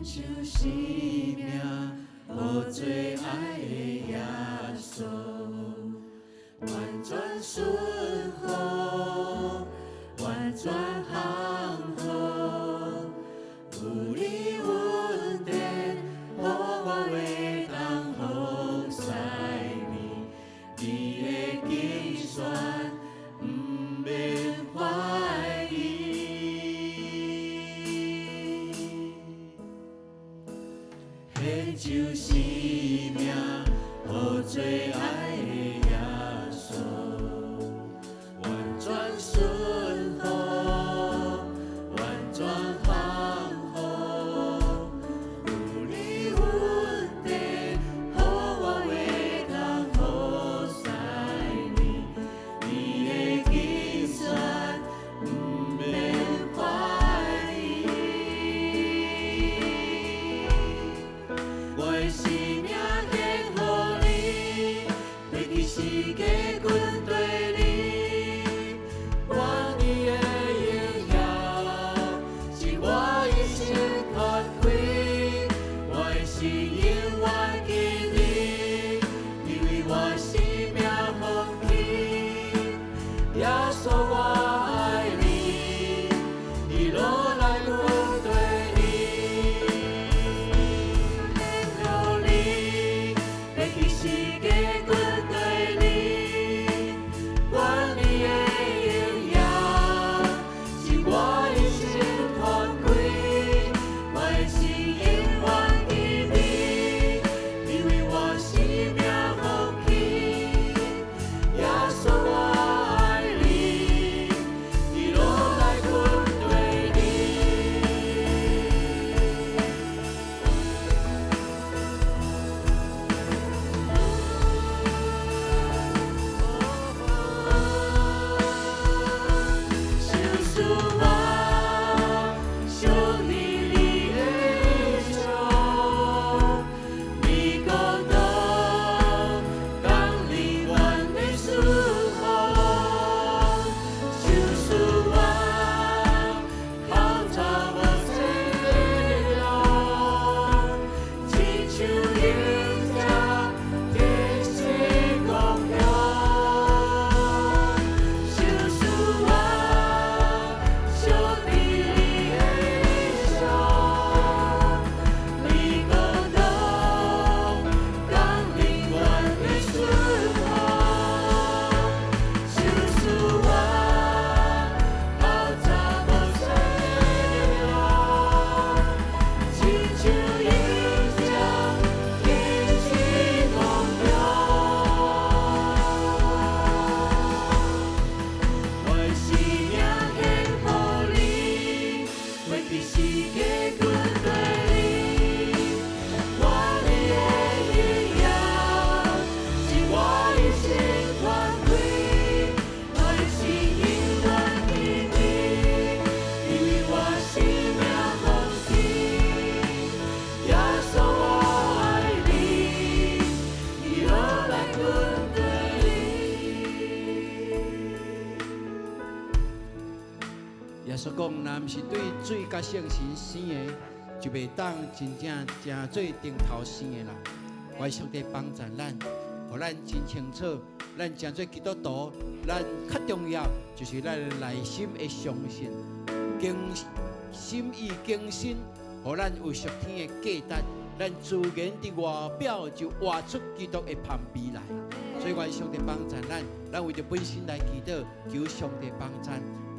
就生命，予最爱的耶稣，完全顺服，完全降服，有你稳定，予我会当好使命，你的竞选，不免怀疑。献就生命，予最爱的耶稣，完全顺服，完全降服，有你稳定，予我会当好使命，你的竞选，不免怀疑。我的生命献予你，飞去世界军队里，我你的荣耀是我一生发挥，我的心永远记你，你为我生命放弃，耶稣我爱你，你落来军队里。世界军队里，我你的荣耀是我一生发挥，我的心永远记你，你为我生命放弃，耶稣我爱你，你落来军队里。就是我，想你你的手，你讲到讲你愿的祝福，就是我靠着我身量，亲像迎着天使光耀，就是我。想你你的手，你讲到讲你愿的祝福，就是我靠着我身量，亲像迎着天使光耀。我的生命献予你，飞去世界军队里，我你的荣耀是我一生发挥，我的心永远记你，你为我生命放弃，耶稣我爱你，你落来军队里。耶稣讲，若毋是对水甲圣神生的，就袂当真正做顶头生的人。我上帝帮助咱，互咱真清楚，咱真做基督徒，咱较重要就是咱内心的相信，心意更新，互咱有属天的价值，咱自然伫外表就活出基督的旁边来。所以，愿上帝帮助咱为着本身来祈祷，求上帝帮助。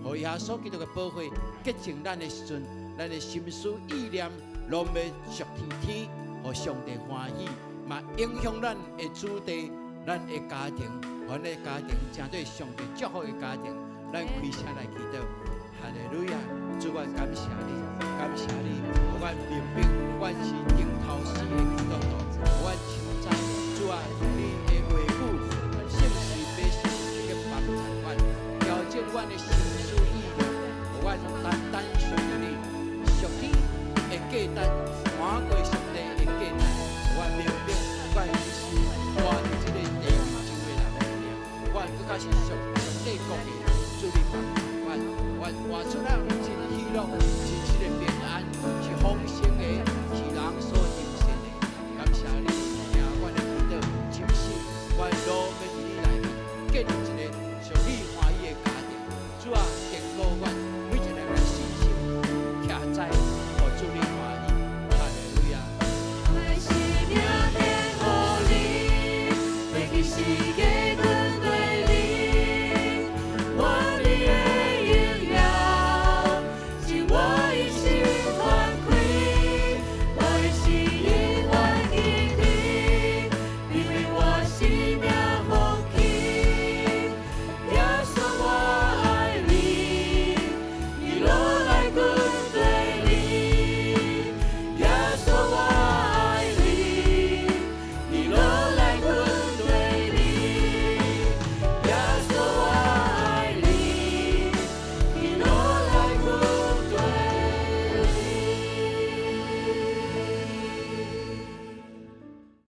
互耶稣基督的保护洁净咱的时阵，咱的心思意念拢要属天，互上帝欢喜，嘛影响咱的子弟、咱的家庭，咱的家庭成对上帝祝福的家庭。咱开声来祈祷，哈利路亚！主，我感谢你，感谢你，我明白我是顶头生的基督徒，我称赞主啊，你的话语信实百姓这个帮助我，调整我的心思意念，我单单属于你，属天的价值，满过上帝的价值，我明白我是活在这个地球上的人了，我更加是上帝国的主的帮助我活出咱真喜乐。